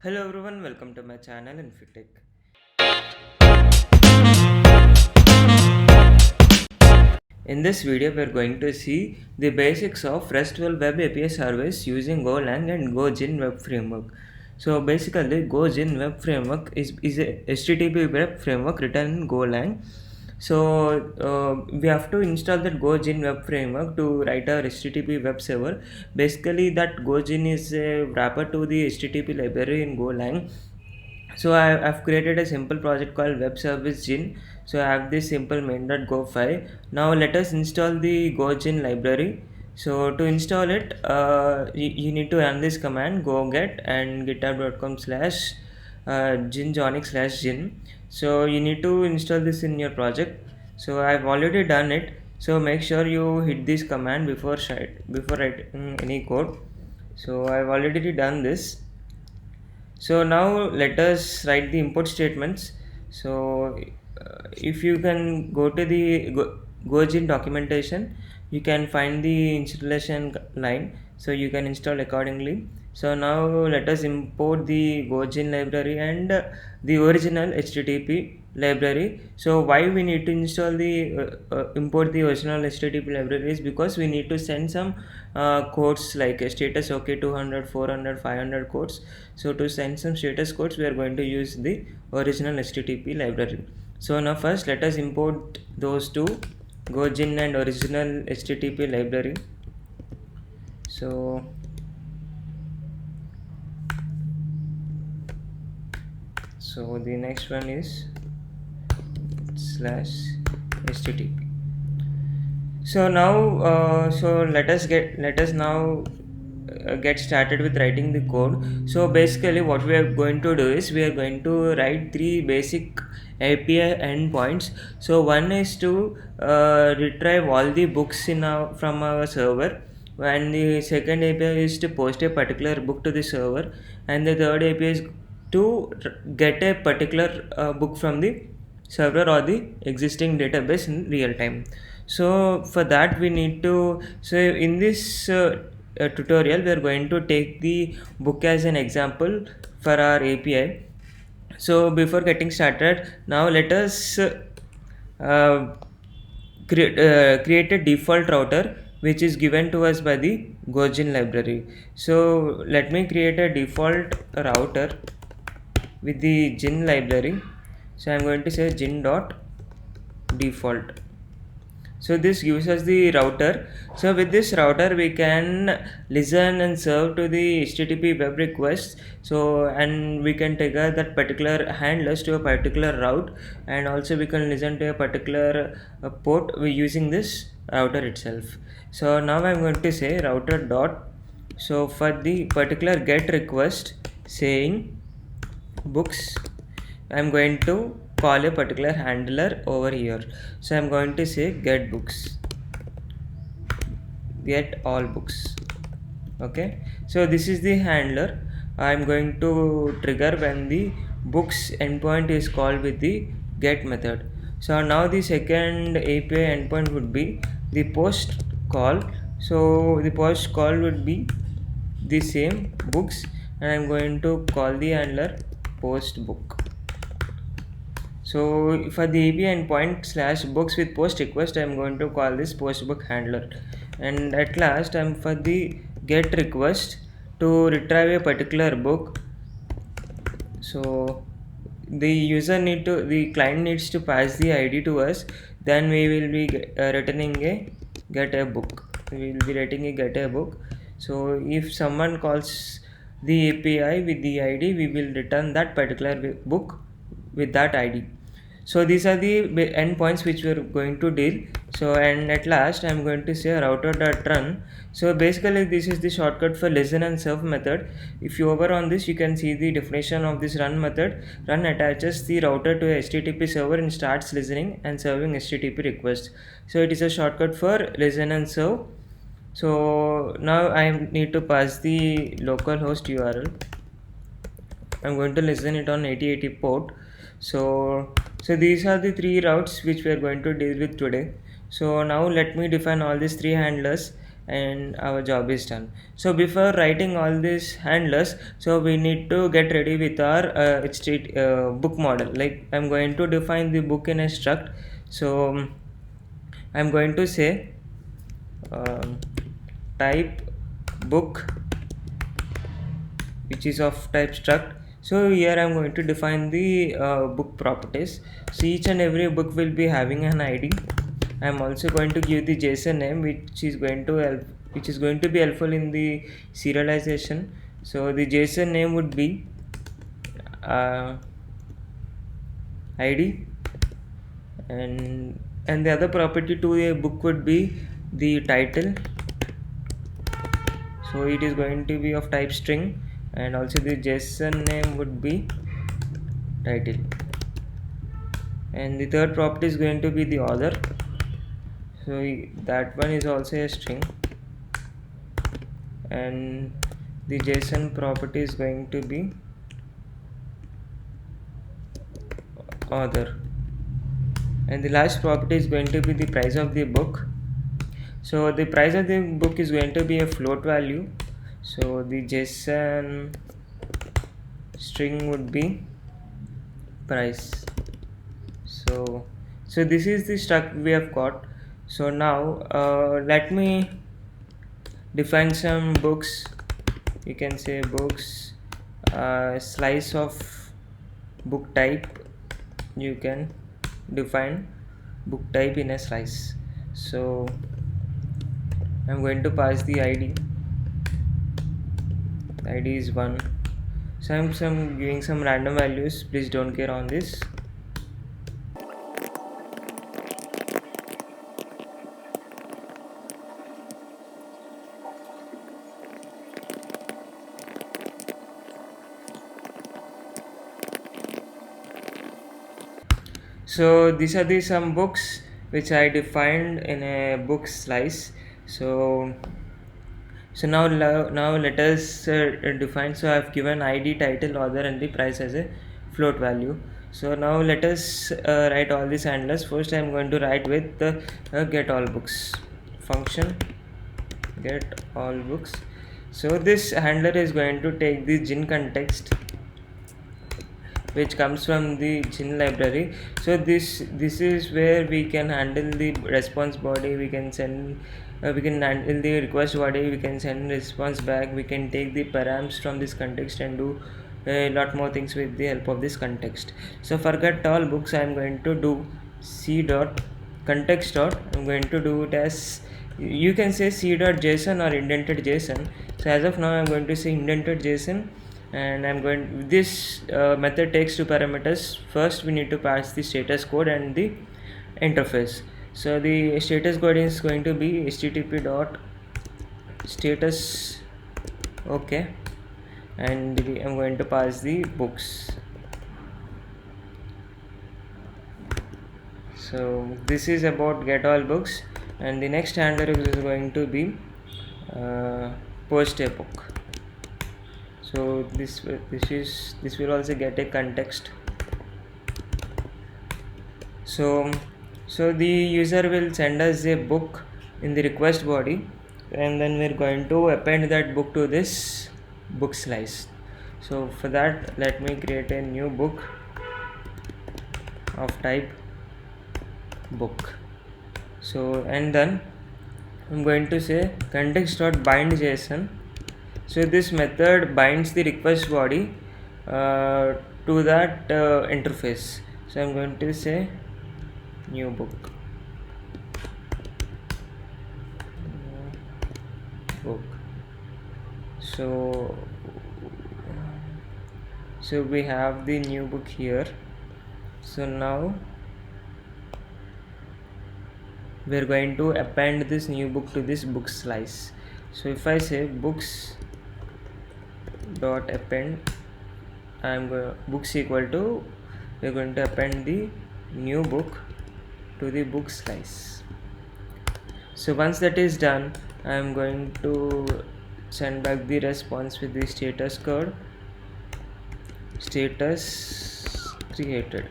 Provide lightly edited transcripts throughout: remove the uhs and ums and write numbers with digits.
Hello everyone, welcome to my channel INFY. In this video, we are going to see the basics of RESTful Web API service using GoLang and GoGin Web Framework. So basically, GoGin Web Framework is a HTTP web framework written in GoLang. So we have to install that GoGin Web Framework to write our HTTP web server. Basically, that GoGin is a wrapper to the HTTP library in GoLang. So I've created a simple project called web service gin. So I have this simple main.go file. Now let us install the gogin library. So to install it, you need to run this command go get and github.com slash ginjonic slash gin. So you need to install this in your project. So I've already done it. So make sure you hit this command before writing any code. So I've already done this. So now let us write the import statements. So if you can go to the GoGin documentation, you can find the installation line, so you can install accordingly. So now let us import the GoGin library and the original HTTP library. So why we need to install the import the original HTTP library is because we need to send some codes like status OK 200, 400, 500 codes. So to send some status codes, we are going to use the original HTTP library. So now first let us import those two, GoGin and original HTTP library. So the next one is slash HTTP. So now let us now get started with writing the code. So basically what we are going to do is we are going to write three basic API endpoints. So one is to retrieve all the books from our server, and the second API is to post a particular book to the server, and the third API is to get a particular book from the server or the existing database in real time. So for that we need to, so in this tutorial we are going to take the book as an example for our API. So before getting started, now let us create a default router which is given to us by the GoGin library. So let me create a default router with the gin library. So I'm going to say gin dot default. So this gives us the router. So with this router we can listen and serve to the HTTP web requests. So and we can trigger that particular handlers to a particular route, and also we can listen to a particular port using this router itself. So now I'm going to say router dot, so for the particular get request saying books, I'm going to call a particular handler over here. So I'm going to say get books, get all books. Okay, so this is the handler I'm going to trigger when the books endpoint is called with the get method. So now the second API endpoint would be the post call. So the post call would be the same books, and I'm going to call the handler post book. So for the API endpoint slash books with post request, I'm going to call this post book handler. And at last, I'm for the get request to retrieve a particular book. So the client needs to pass the ID to us. Then we will be returning a get a book. We will be writing a get a book. So if someone calls the API with the ID, we will return that particular book with that ID. So these are the endpoints which we are going to deal. So and at last I'm going to say router.run. So basically this is the shortcut for listen and serve method. If you hover on this, you can see the definition of this run method. Run attaches the router to a HTTP server and starts listening and serving HTTP requests. So it is a shortcut for listen and serve. So now I need to pass the localhost URL. I'm going to listen it on 8080 port. So these are the three routes which we are going to deal with today. So now let me define all these three handlers, and our job is done. So before writing all these handlers, so we need to get ready with our book model. Like I'm going to define the book in a struct. So I'm going to say um, type book, which is of type struct. So here I'm going to define the book properties. So each and every book will be having an ID. I'm also going to give the JSON name, which is going to be helpful in the serialization. So the JSON name would be uh, ID, and the other property to a book would be the title. So it is going to be of type string, and also the JSON name would be title, and the third property is going to be the author. So that one is also a string, and the JSON property is going to be author, and the last property is going to be the price of the book. So the price of the book is going to be a float value. So the JSON string would be price. So this is the struct we have got. So now let me define some books. You can say books, slice of book type. You can define book type in a slice. So I'm going to pass the ID. ID is 1. So I'm giving some random values. Please don't care on this. So these are the some books which I defined in a book slice. So now let us define. So I've given ID, title, author, and the price as a float value. So now let us write all these handlers. First I'm going to write with the get all books function, get all books. So this handler is going to take the gin context which comes from the gin library. So this is where we can handle the response body. We can handle the request body, we can send response back, we can take the params from this context and do a lot more things with the help of this context. So for get all books I'm going to do c dot context dot, I'm going to do it as, you can say c dot json or indented json. So as of now I'm going to say indented json, and I'm going, this method takes two parameters. First we need to pass the status code and the interface. So the status code is going to be http dot status, okay, and I'm going to pass the books. So this is about get all books, and the next handler is going to be post a book. So this will also get a context. So the user will send us a book in the request body, and then we're going to append that book to this book slice. So for that, let me create a new book of type book. So and then I'm going to say context.bind JSON. So this method binds the request body to that interface. So I'm going to say new book. So we have the new book here. So now we're going to append this new book to this book slice. So if I say books dot append, books equal to, we're going to append the new book to the book slice. So once that is done, I'm going to send back the response with the status code, status created,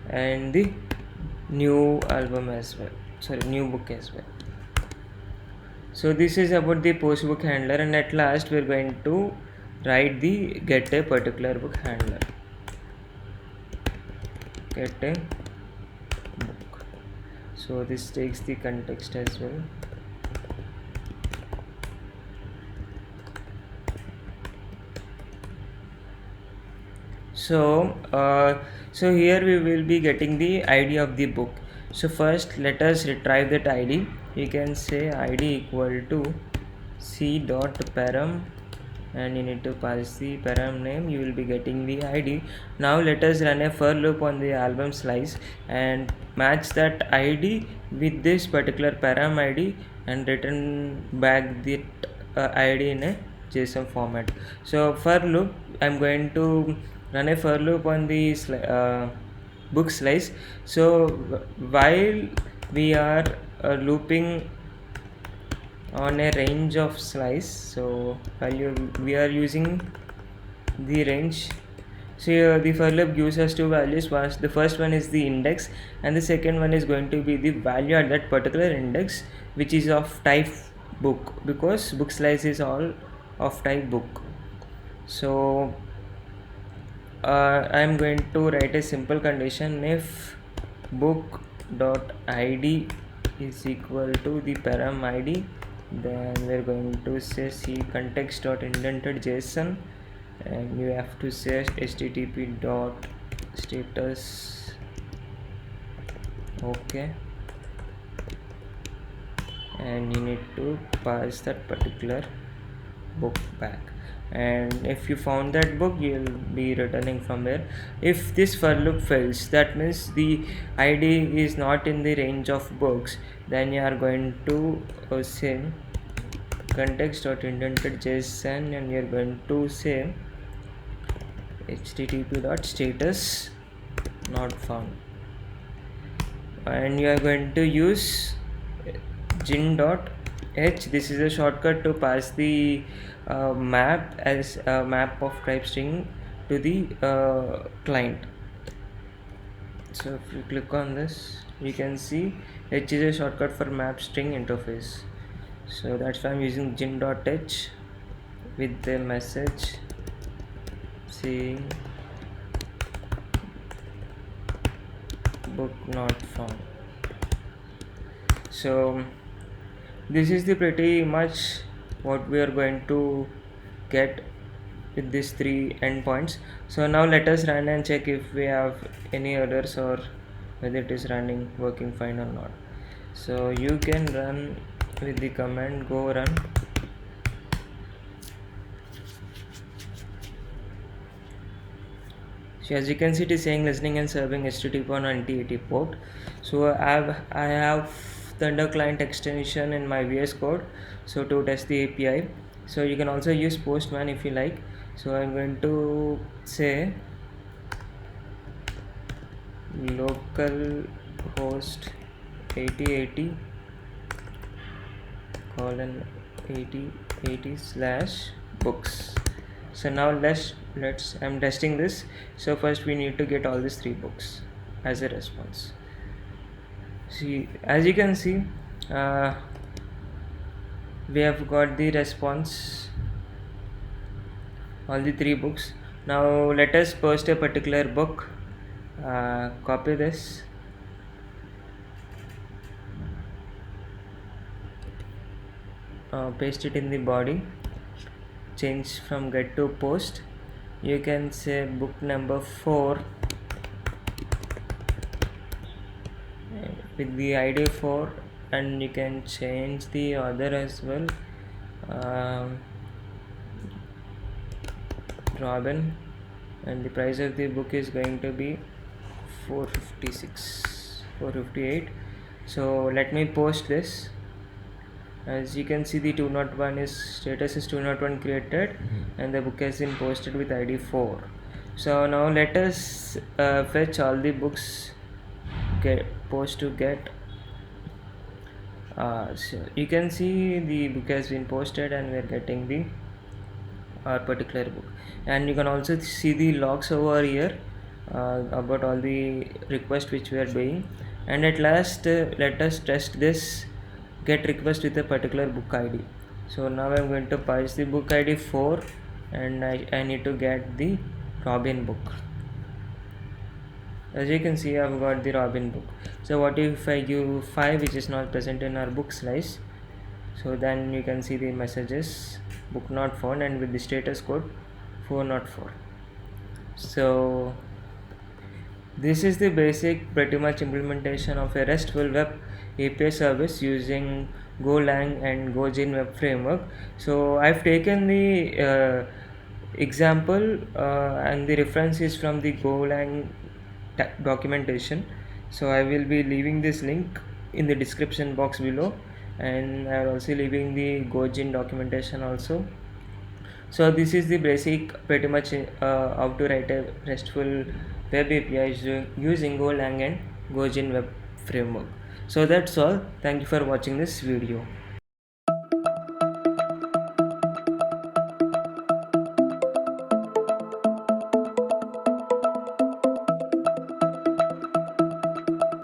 and the new album as well, sorry, new book as well. So this is about the post book handler, and at last we're going to write the get a particular book handler. Get a book. So this takes the context as well. So here we will be getting the ID of the book. So first let us retrieve that ID. You can say ID equal to c dot param, and you need to pass the param name. You will be getting the ID. Now let us run a for loop on the album slice and match that ID with this particular param ID and return back the ID in a JSON format. So for loop, I'm going to run a for loop on the book slice. So while we are looping on a range of slice, so we are using the range. So here the for loop gives us two values. The first one is the index, and the second one is going to be the value at that particular index, which is of type book, because book slice is all of type book. So I am going to write a simple condition: if book dot id is equal to the param id, then we're going to say c context dot indented json, and you have to say http dot status. Okay, and you need to pass that particular book back, and if you found that book, you'll be returning from there. If this for loop fails, that means the id is not in the range of books, then you are going to say context dot indented json, and you're going to say http dot status not found, and you are going to use gin.h. This is a shortcut to pass the map as a map of type string to the client. So if you click on this, you can see h is a shortcut for map string interface. So that's why I'm using gin.h with the message saying book not found. So this is the pretty much what we are going to get with these three endpoints. So now let us run and check if we have any errors or whether it is running working fine or not. So you can run with the command go run. So as you can see, it is saying listening and serving HTTP on 9080 port. So I have Thunder client extension in my VS Code, so to test the API. So you can also use Postman if you like. So I'm going to say localhost 8080 colon 8080 slash books. So now let's I'm testing this. So first we need to get all these three books as a response. See, as you can see, we have got the response, all the three books. Now let us post a particular book. Copy this, paste it in the body, change from get to post. You can say book number 4 with the ID 4, and you can change the order as well. Robin, and the price of the book is going to be 458. So let me post this. As you can see, the 201 is status is 201 created, and the book has been posted with ID 4. So now let us fetch all the books post to get. So you can see the book has been posted, and we are getting the our particular book, and you can also see the logs over here about all the requests which we are doing. And at last, let us test this get request with a particular book id. So now I'm going to pass the book id 4, and I need to get the Robin book. As you can see, I've got the Robin book. So what if I give 5, which is not present in our book slice? So then you can see the messages book not found, and with the status code 4 not 4. So this is the basic pretty much implementation of a RESTful web API service using GoLang and GoGin web framework. So I've taken the example and the reference is from the GoLang documentation. So I will be leaving this link in the description box below, and I am also leaving the GoGin documentation also. So this is the basic pretty much how to write a RESTful web API using GoLang and GoGin web framework. So that's all. Thank you for watching this video.